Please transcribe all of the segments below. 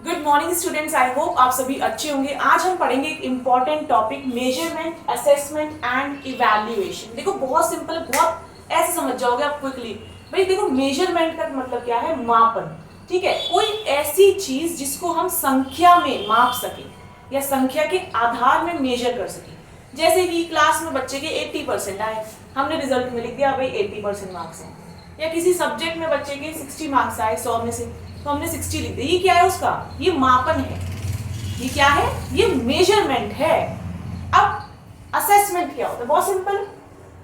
Good morning students, I hope आप सभी अच्छे होंगे। आज हम पढ़ेंगे एक important topic, measurement, assessment and evaluation. देखो बहुत सिंपल है, बहुत ऐसे समझ जाओगे आप क्विकली। भाई देखो, मेजरमेंट का मतलब क्या है? मापन। ठीक है, कोई ऐसी चीज जिसको हम संख्या में माप सके या संख्या के आधार में मेजर कर सके। जैसे कि क्लास में बच्चे के 80% आए, हमने रिजल्ट में लिख दिया भाई 80% मार्क्स हैं। या किसी सब्जेक्ट में बच्चे के 60 मार्क्स आए 100 में से, तो हमने 60 लिख दिया। ये क्या है? उसका ये मापन है। ये क्या है? ये मेजरमेंट है। अब असेसमेंट क्या होता है? बहुत सिंपल,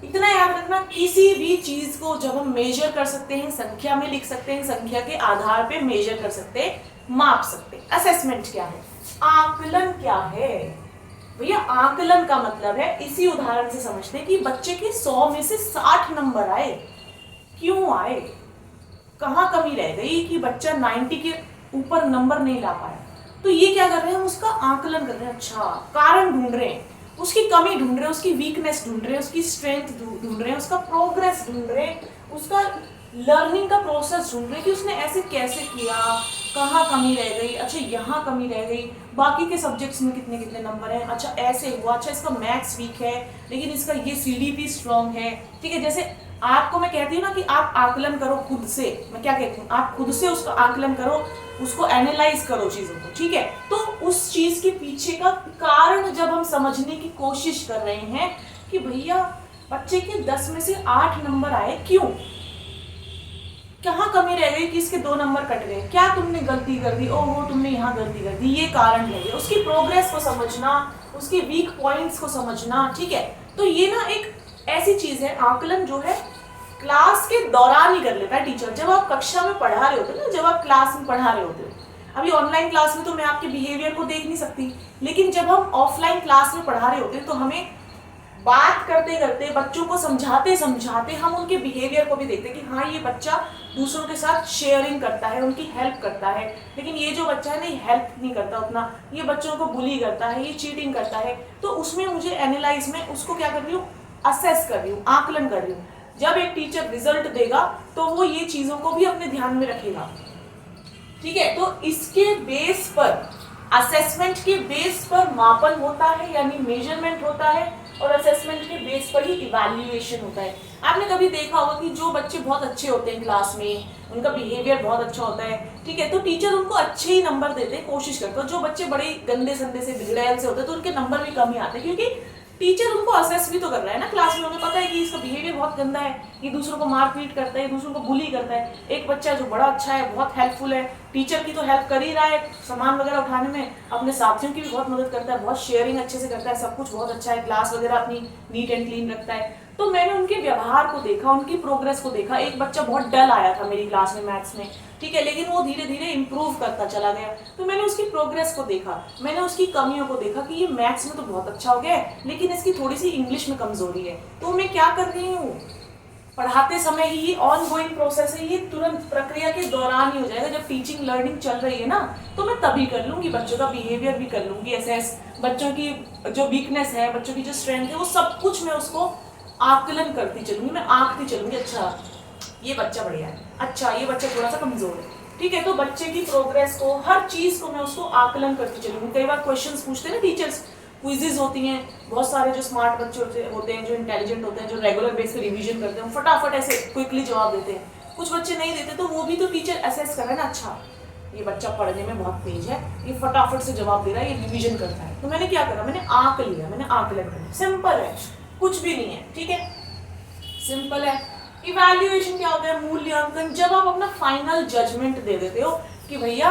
इतना याद रखना, किसी भी चीज को जब हम मेजर कर सकते हैं, संख्या में लिख सकते हैं, संख्या के आधार पे मेजर कर सकते हैं, माप सकते हैं। असेसमेंट क्या है? आकलन क्या है? भैया आकलन का मतलब है, इसी उदाहरण से समझते हैं कि बच्चे के 100 में से 60 नंबर आए। क्यों आए? कहाँ कमी रह गई कि बच्चा 90 के ऊपर नंबर नहीं ला पाया? तो ये क्या कर रहे हैं? हम उसका आकलन कर रहे हैं। अच्छा, कारण ढूंढ रहे हैं, उसकी कमी ढूंढ रहे हैं, उसकी वीकनेस ढूंढ रहे हैं, उसकी स्ट्रेंथ ढूंढ रहे हैं, उसका प्रोग्रेस ढूंढ रहे हैं, उसका लर्निंग का प्रोसेस ढूंढ रहे हैं कि उसने ऐसे कैसे किया, कहाँ कमी रह गई, अच्छा यहाँ कमी रह गई, बाकी के सब्जेक्ट्स में कितने कितने नंबर हैं, अच्छा ऐसे हुआ, अच्छा इसका मैथ्स वीक है लेकिन इसका ये सीडीपी स्ट्रॉन्ग है। ठीक है, जैसे आपको मैं कहती हूँ ना कि आप आकलन करो खुद से। मैं क्या कहती हूँ? आप खुद से उसका आकलन करो, उसको एनालाइज करो चीजों को। ठीक है, तो उस चीज के पीछे का कारण जब हम समझने की कोशिश कर रहे हैं कि भैया बच्चे के 10 में से 8 नंबर आए, क्यों, कहाँ कमी रह गई कि इसके 2 नंबर कट गए, क्या तुमने गलती कर दी, ओहो तुमने यहाँ गलती कर दी, ये कारण है। उसकी प्रोग्रेस को समझना, उसके वीक पॉइंट्स को समझना। ठीक है, तो ये ना एक ऐसी चीज है, आकलन जो है क्लास के दौरान ही कर लेता है टीचर। जब आप कक्षा में पढ़ा रहे होते हो ना, जब आप क्लास में पढ़ा रहे होते हो, अभी ऑनलाइन क्लास में तो मैं आपके बिहेवियर को देख नहीं सकती, लेकिन जब हम ऑफलाइन क्लास में पढ़ा रहे होते हैं तो हमें बात करते करते, बच्चों को समझाते समझाते हम उनके बिहेवियर को भी देखते हैं कि हाँ ये बच्चा दूसरों के साथ शेयरिंग करता है, उनकी हेल्प करता है, लेकिन ये जो बच्चा है नहीं हेल्प नहीं करता उतना, ये बच्चों को बुली करता है, ये चीटिंग करता है। तो उसमें मुझे एनालाइज में उसको क्या कर रही हूँ? असेस कर रही हूँ, आकलन कर रही हूँ। जब एक टीचर रिजल्ट देगा तो वो ये चीजों को भी अपने ध्यान में रखेगा। ठीक है, तो इसके बेस पर, असेसमेंट के बेस पर मापन होता है यानी मेजरमेंट होता है, और असेसमेंट के बेस पर ही इवैल्यूएशन होता है। आपने कभी देखा होगा कि जो बच्चे बहुत अच्छे होते हैं क्लास में, उनका बिहेवियर बहुत अच्छा होता है, ठीक है, तो टीचर उनको अच्छे ही नंबर देते हैं, कोशिश करते हैं। जो बच्चे बड़े गंदे संदे से बिगड़ैल से होते हैं तो उनके नंबर भी कम ही आते हैं, क्योंकि टीचर उनको असेस भी तो कर रहा है ना क्लास में। उन्हें पता है कि इसका बिहेवियर बहुत गंदा है, ये दूसरों को मारपीट करता है, दूसरों को बुली करता है। एक बच्चा जो बड़ा अच्छा है, बहुत हेल्पफुल है, टीचर की तो हेल्प कर ही रहा है, सामान वगैरह उठाने में, अपने साथियों की भी बहुत मदद करता है, बहुत शेयरिंग अच्छे से करता है, सब कुछ बहुत अच्छा है, क्लास वगैरह अपनी नीट एंड क्लीन रखता है। तो मैंने उनके व्यवहार को देखा, उनकी प्रोग्रेस को देखा। एक बच्चा बहुत डल आया था मेरी क्लास में मैथ्स में, ठीक है, लेकिन वो धीरे धीरे इंप्रूव करता चला गया। तो मैंने उसकी प्रोग्रेस को देखा, मैंने उसकी कमियों को देखा कि ये मैथ्स में तो बहुत अच्छा हो गया है लेकिन इसकी थोड़ी सी इंग्लिश में कमजोरी है। तो मैं क्या कर रही हूँ? पढ़ाते समय ही, ये ऑन गोइंग प्रोसेस है, ये तुरंत प्रक्रिया के दौरान ही हो जाएगा। जब टीचिंग लर्निंग चल रही है ना, तो मैं तभी कर लूंगी, बच्चों का बिहेवियर भी कर लूंगी असेस, बच्चों की जो वीकनेस है, बच्चों की जो स्ट्रेंथ है, वो सब कुछ मैं उसको आकलन करती चलूंगी, मैं आंकती चलूंगी। अच्छा ये बच्चा बढ़िया है, अच्छा ये बच्चा थोड़ा सा कमजोर है। ठीक है, तो बच्चे की प्रोग्रेस को, हर चीज को मैं उसको आकलन करती चलूंगी। कई बार क्वेश्चंस पूछते हैं ना टीचर्स, क्विजेज होती हैं, बहुत सारे जो स्मार्ट बच्चे होते हैं, जो इंटेलिजेंट होते हैं, जो रेगुलर बेस पे रिवीजन करते हैं, फटाफट ऐसे क्विकली जवाब देते हैं। कुछ बच्चे नहीं देते, तो वो भी तो टीचर असेस कर रहा है ना, अच्छा ये बच्चा पढ़ने में बहुत तेज है, ये फटाफट से जवाब दे रहा है, ये रिवीजन करता है। तो मैंने क्या करा? मैंने आंक लिया, मैंने आकलन कर लिया। सिंपल है, कुछ भी नहीं है। ठीक है, सिंपल है। इवैल्यूएशन क्या होता है? मूल्यांकन। जब आप अपना फाइनल जजमेंट दे देते हो कि भैया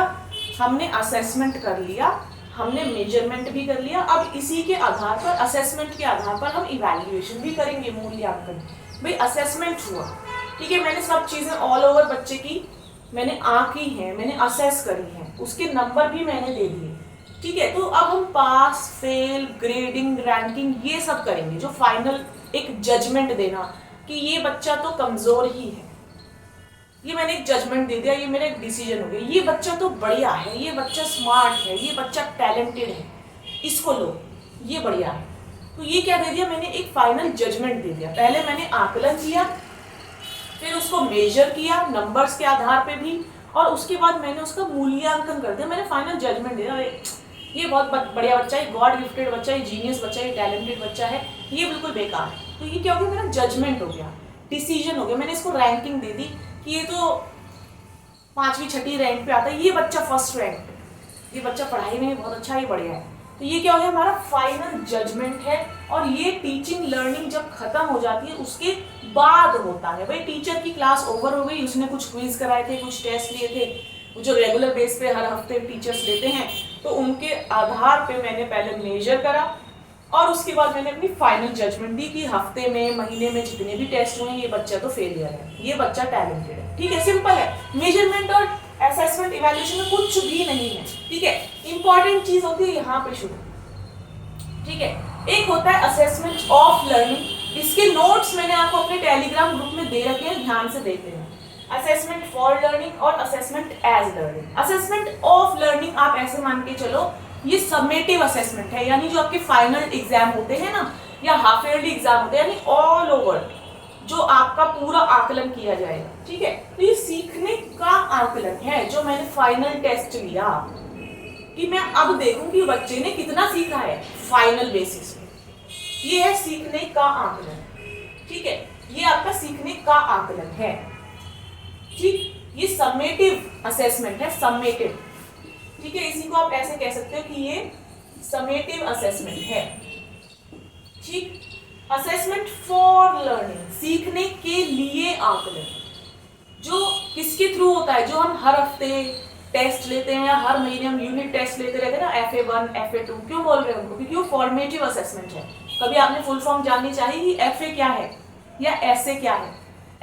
हमने असेसमेंट कर लिया, हमने मेजरमेंट भी कर लिया, अब इसी के आधार पर, असेसमेंट के आधार पर हम इवैल्यूएशन भी करेंगे, मूल्यांकन। भाई असेसमेंट हुआ, ठीक है, मैंने सब चीजें ऑल ओवर बच्चे की मैंने आंकी है, मैंने असेस करी है, उसके नंबर भी मैंने दे दिए। ठीक है, तो अब हम पास, फेल, ग्रेडिंग, रैंकिंग ये सब करेंगे, जो फाइनल एक जजमेंट देना कि ये बच्चा तो कमजोर ही है, ये मैंने एक जजमेंट दे दिया, ये मेरा एक डिसीजन हो गया, ये बच्चा तो बढ़िया है, ये बच्चा स्मार्ट है, ये बच्चा टैलेंटेड है, इसको लो, ये बढ़िया है। तो ये क्या दे दिया? मैंने एक फाइनल जजमेंट दे दिया। पहले मैंने आकलन किया, फिर उसको मेजर किया नंबर्स के आधार पे भी, और उसके बाद मैंने उसका मूल्यांकन कर दिया, मैंने फाइनल जजमेंट दिया, अरे ये बहुत बढ़िया बच्चा है, गॉड गिफ्टेड बच्चा है, जीनियस बच्चा है, टैलेंटेड बच्चा है, ये बिल्कुल बेकार है। तो ये क्या हो गया, मेरा जजमेंट हो गया, डिसीजन हो गया, मैंने इसको रैंकिंग दे दी कि ये तो 5वीं 6वीं रैंक पे आता है, ये बच्चा फर्स्ट रैंक पे, ये बच्चा पढ़ाई में बहुत अच्छा, ये बढ़िया है। तो ये क्या हो गया, हमारा फाइनल जजमेंट है। और ये टीचिंग लर्निंग जब खत्म हो जाती है उसके बाद होता है। भाई टीचर की क्लास ओवर हो गई, उसने कुछ क्विज कराए थे, कुछ टेस्ट लिए थे, जो रेगुलर बेस पे हर हफ्ते टीचर्स लेते हैं, तो उनके आधार पे मैंने पहले मेजर करा और उसके बाद मैंने अपनी फाइनल जजमेंट दी कि हफ्ते में, महीने में जितने भी टेस्ट हुए, ये बच्चा तो फेलियर है, ये बच्चा टैलेंटेड है। ठीक है, सिंपल है। मेजरमेंट और असेसमेंट इवैल्यूएशन में कुछ भी नहीं है। ठीक है, इंपॉर्टेंट चीज होती है यहाँ पे शुरू। ठीक है, एक होता है असेसमेंट ऑफ लर्निंग, इसके नोट्स मैंने आपको अपने टेलीग्राम ग्रुप में दे रखे हैं, ध्यान से देख लेना। असेसमेंट फॉर लर्निंग और assessment as learning. Assessment of learning आप ऐसे मान के चलो, ये सबमेटिव असेसमेंट है, यानी जो आपके फाइनल एग्जाम होते हैं ना, या हाफ ईयरली एग्जाम होते हैं, यानी ऑल ओवर जो आपका पूरा आकलन किया जाएगा। ठीक है, तो ये सीखने का आकलन है, जो मैंने फाइनल टेस्ट लिया कि मैं अब देखूं कि बच्चे ने कितना सीखा है फाइनल बेसिस पे, ये है सीखने का आकलन। ठीक है, ये आपका सीखने का आकलन है। ठीक, ये समेटिव असेसमेंट है, समेटिव। ठीक है, इसी को आप ऐसे कह सकते हो कि ये समेटिव असेसमेंट है। ठीक, असेसमेंट फॉर लर्निंग, सीखने के लिए आकलन, जो किसके थ्रू होता है, जो हम हर हफ्ते टेस्ट लेते हैं या हर महीने हम यूनिट टेस्ट लेते रहते हैं ना, FA1 FA2। क्यों बोल रहे हैं उनको, क्योंकि वो फॉर्मेटिव असेसमेंट है। कभी आपने फुल फॉर्म जाननी चाहिए कि FA क्या है या SA क्या है।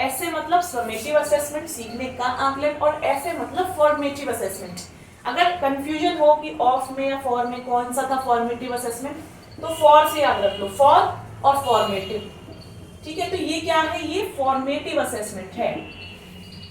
SA मतलब समेटिव असेसमेंट, सीखने का आकलन, और FA मतलब फॉर्मेटिव असेसमेंट। अगर कंफ्यूजन हो कि ऑफ में या फॉर में कौन सा था फॉर्मेटिव असेसमेंट, तो फॉर से याद रख लो, फॉर और फॉर्मेटिव। ठीक है, तो ये क्या है, ये फॉर्मेटिव असेसमेंट है।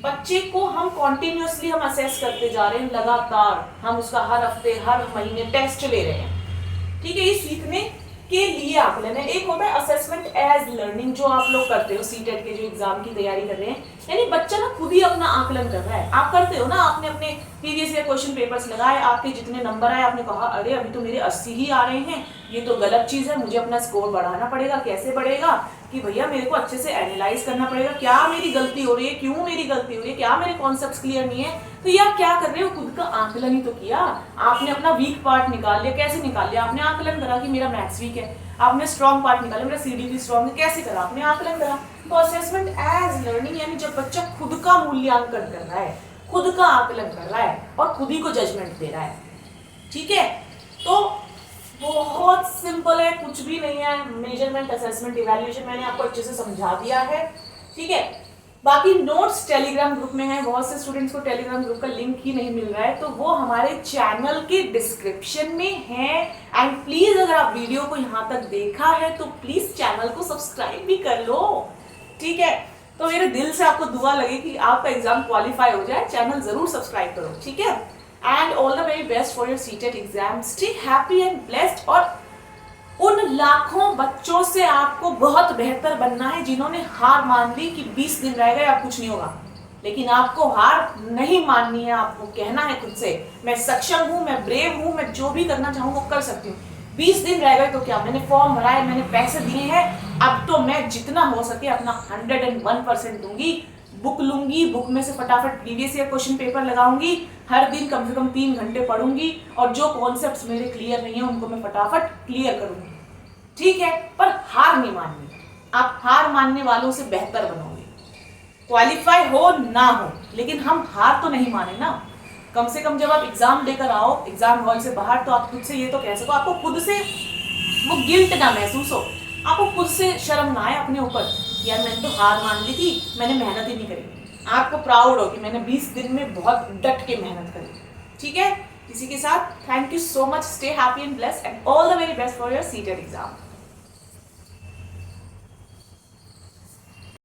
बच्चे को हम कॉन्टिन्यूसली हम असेस करते जा रहे हैं, लगातार हम उसका हर हफ्ते हर महीने टेस्ट ले रहे हैं। ठीक है, ये सीखने के लिए आकलन है। एक होता है असेसमेंट एज लर्निंग, जो आप लोग करते हो सीटेट के जो एग्जाम की तैयारी कर रहे हैं, यानी बच्चा ना खुद ही अपना आकलन कर रहा है। आप करते हो ना, आपने अपने प्रीवियस ईयर क्वेश्चन पेपर्स लगाए, आपके जितने नंबर आए, आपने कहा अरे अभी तो मेरे 80 ही आ रहे हैं, ये तो गलत चीज है, मुझे अपना स्कोर बढ़ाना पड़ेगा। कैसे बढ़ेगा कि भैया मेरे को अच्छे से एनालाइज करना पड़ेगा, क्या मेरी गलती हो रही है, क्यों मेरी गलती हो रही है, क्या मेरे कॉन्सेप्ट्स क्लियर नहीं है। तो ये आप क्या कर रहे हो, खुद का आकलन ही तो किया। आपने अपना वीक पार्ट निकाल लिया, कैसे निकाल लिया, आपने आकलन करा कि मेरा मैथ्स वीक है। आपने स्ट्रॉन्ग पार्ट निकाला, मेरा CDP स्ट्रॉन्ग है, कैसे करा, आपने आकलन करा। तो असेसमेंट एज लर्निंग, यानी जब बच्चा खुद का मूल्यांकन कर रहा है, खुद का आकलन कर रहा है और खुद ही को जजमेंट दे रहा है। ठीक है, तो बहुत सिंपल है, कुछ भी नहीं है। मेजरमेंट, असेसमेंट, इवैल्यूएशन मैंने आपको अच्छे से समझा दिया है। ठीक है, बाकी नोट्स टेलीग्राम ग्रुप में है। बहुत से स्टूडेंट्स को टेलीग्राम ग्रुप का लिंक ही नहीं मिल रहा है, तो वो हमारे चैनल के डिस्क्रिप्शन में है। एंड प्लीज अगर आप वीडियो को यहाँ तक देखा है तो प्लीज चैनल को सब्सक्राइब भी कर लो। ठीक है, तो मेरे दिल से आपको दुआ लगे कि आपका एग्जाम क्वालिफाई हो जाए, चैनल जरूर सब्सक्राइब करो। ठीक है, and all the very best for your CTET exam. Stay happy and blessed. और उन लाखों बच्चों से आपको बहुत बेहतर बनना है जिन्होंने हार मान ली कि 20 दिन रह गए, अब कुछ नहीं होगा। लेकिन आपको हार नहीं माननी है, आपको कहना है खुद से, मैं सक्षम हूँ, मैं ब्रेव हूँ, मैं जो भी करना चाहूँ वो कर सकती हूँ। 20 दिन रह गए तो क्या, मैंने फॉर्म भरा है, मैंने पैसे दिए हैं, अब तो मैं जितना हो सके अपना 101% दूंगी। बुक लूंगी, बुक में से फटाफट प्रीवियस ईयर क्वेश्चन पेपर लगाऊंगी, हर दिन कम से कम 3 घंटे पढ़ूंगी, और जो कॉन्सेप्ट्स मेरे क्लियर नहीं है उनको मैं फटाफट क्लियर करूंगी। ठीक है, पर हार नहीं माननी। आप हार मानने वालों से बेहतर बनोगे, क्वालिफाई हो ना हो, लेकिन हम हार तो नहीं माने ना। कम से कम जब आप एग्जाम देकर आओ एग्जाम हॉल से बाहर, तो आप खुद से ये तो कह सको, आपको खुद से वो गिल्ट ना महसूस हो, आपको खुद से शर्म ना आए अपने ऊपर, यार मैंने तो हार मान ली थी, मैंने मेहनत ही नहीं करी। आपको प्राउड हो कि मैंने 20 दिन में बहुत डट के मेहनत करी। ठीक है, इसी के साथ thank you so much, stay happy and blessed and all the very best for your CTET exam.